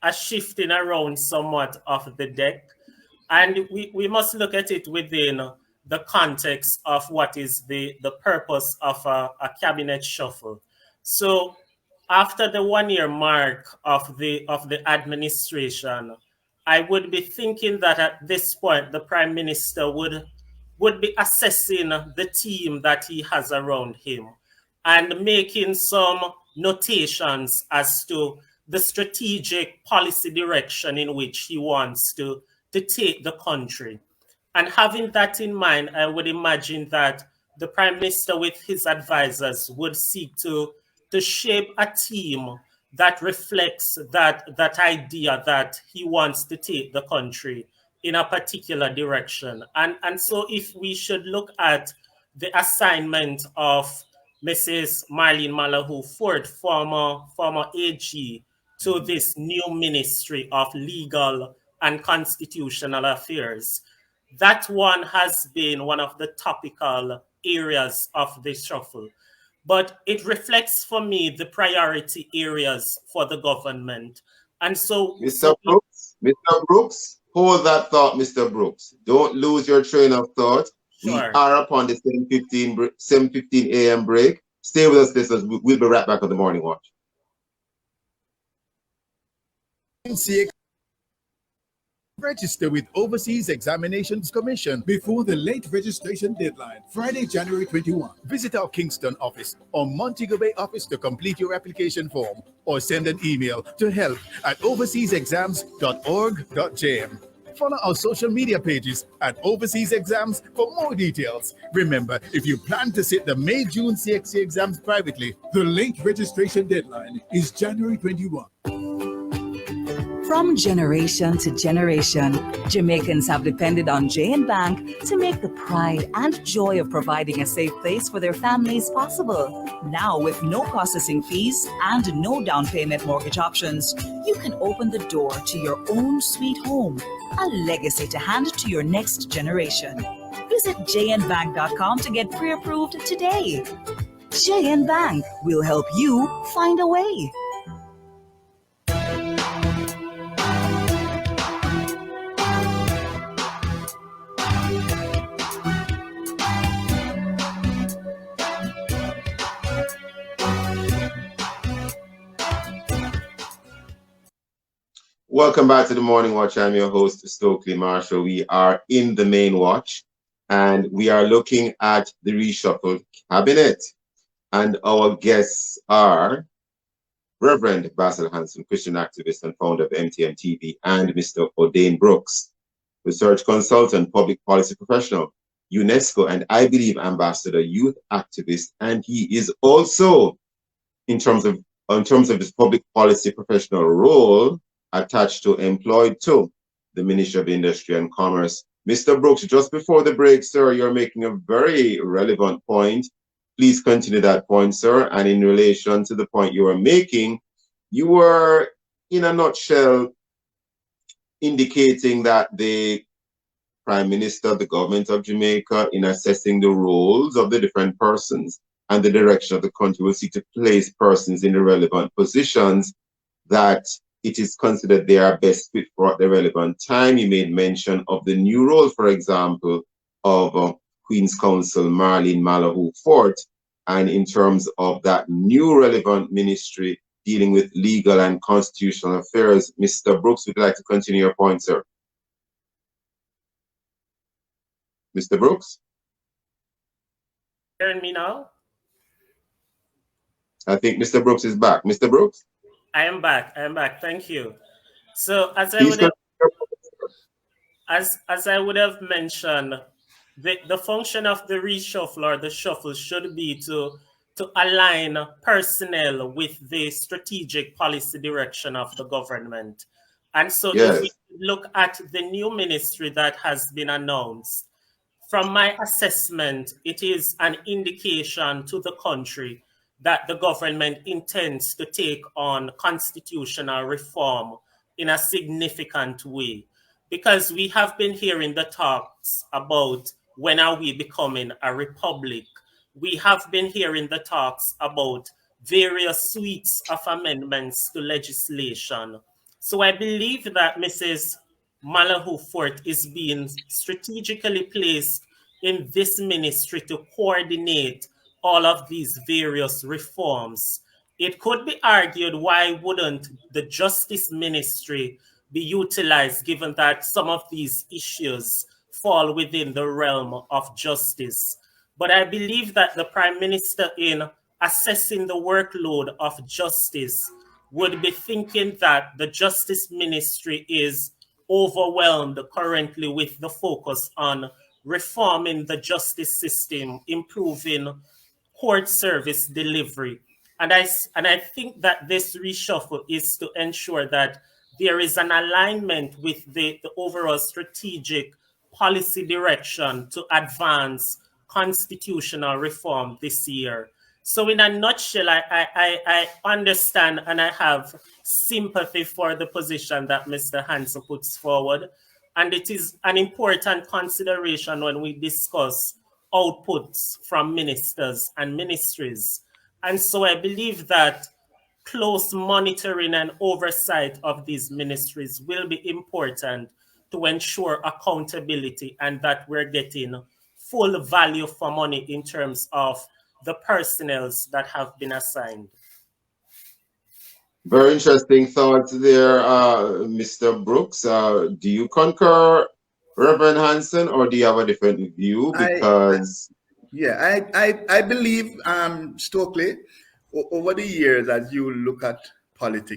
a shifting around somewhat of the deck. And we must look at it within the context of what is the purpose of a cabinet shuffle. So after the 1 year mark of the administration, I would be thinking that at this point the Prime Minister would be assessing the team that he has around him and making some notations as to the strategic policy direction in which he wants to take the country. And having that in mind, I would imagine that the Prime Minister with his advisors would seek to shape a team that reflects that idea that he wants to take the country in a particular direction. And so if we should look at the assignment of Mrs. Marlene Malahou Ford, former AG, to this new Ministry of Legal and Constitutional Affairs, that one has been one of the topical areas of the shuffle. But it reflects for me the priority areas for the government. And so, Mr. Brooks, hold that thought, Mr. Brooks. Don't lose your train of thought. We sure. are upon the 7:15 a.m. break. Stay with us, listeners. We'll be right back on the Morning Watch. Register with Overseas Examinations Commission before the late registration deadline, Friday, January 21. Visit our Kingston office or Montego Bay office to complete your application form or send an email to help@overseasexams.org.jm. Follow our social media pages at Overseas Exams for more details. Remember, if you plan to sit the May-June CXC exams privately, the late registration deadline is January 21. From generation to generation, Jamaicans have depended on J&B Bank to make the pride and joy of providing a safe place for their families possible. Now, with no processing fees and no down payment mortgage options, you can open the door to your own sweet home, a legacy to hand to your next generation. Visit jnbank.com to get pre-approved today. J&B Bank will help you find a way. Welcome back to the Morning Watch. I'm your host, Stokely Marshall. We are in the main watch and we are looking at the reshuffled cabinet. And our guests are Reverend Basil Hanson, Christian activist and founder of MTM TV, and Mr. Odane Brooks, research consultant, public policy professional, UNESCO, and I believe ambassador, youth activist. And he is also, in terms of his public policy professional role, attached to, employed to the Ministry of Industry and Commerce. Mr. Brooks, just before the break, sir, you're making a very relevant point. Please continue that point, sir. And in relation to the point you were making, you were, in a nutshell, indicating that the Prime Minister, the government of Jamaica, in assessing the roles of the different persons and the direction of the country, will seek to place persons in the relevant positions that it is considered they are best fit for at the relevant time. You made mention of the new role, for example, of Queen's Counsel Marlene Malahou Ford, and in terms of that new relevant ministry dealing with legal and constitutional affairs. Mr. Brooks, would you like to continue your point, sir? Mr. Brooks? Hearing me now? I think Mr. Brooks is back. Mr. Brooks? I am back. Thank you. So as I would have mentioned, the function of the reshuffle or the shuffle should be to align personnel with the strategic policy direction of the government. And so if we look at the new ministry that has been announced, from my assessment, it is an indication to the country that the government intends to take on constitutional reform in a significant way. Because we have been hearing the talks about when are we becoming a republic. We have been hearing the talks about various suites of amendments to legislation. So I believe that Mrs. Malahu Fort is being strategically placed in this ministry to coordinate all of these various reforms. It could be argued, why wouldn't the Justice Ministry be utilized, given that some of these issues fall within the realm of justice? But I believe that the Prime Minister, in assessing the workload of justice, would be thinking that the Justice Ministry is overwhelmed currently with the focus on reforming the justice system, improving court service delivery. And I think that this reshuffle is to ensure that there is an alignment with the overall strategic policy direction to advance constitutional reform this year. So in a nutshell, I understand and I have sympathy for the position that Mr. Hansen puts forward. And it is an important consideration when we discuss outputs from ministers and ministries. And so I believe that close monitoring and oversight of these ministries will be important to ensure accountability and that we're getting full value for money in terms of the personnels that have been assigned. Very interesting thoughts there, Mr. Brooks. Do you concur, Reverend Hansen, or do you have a different view? Because I believe, Stokely, over the years, as you look at politics,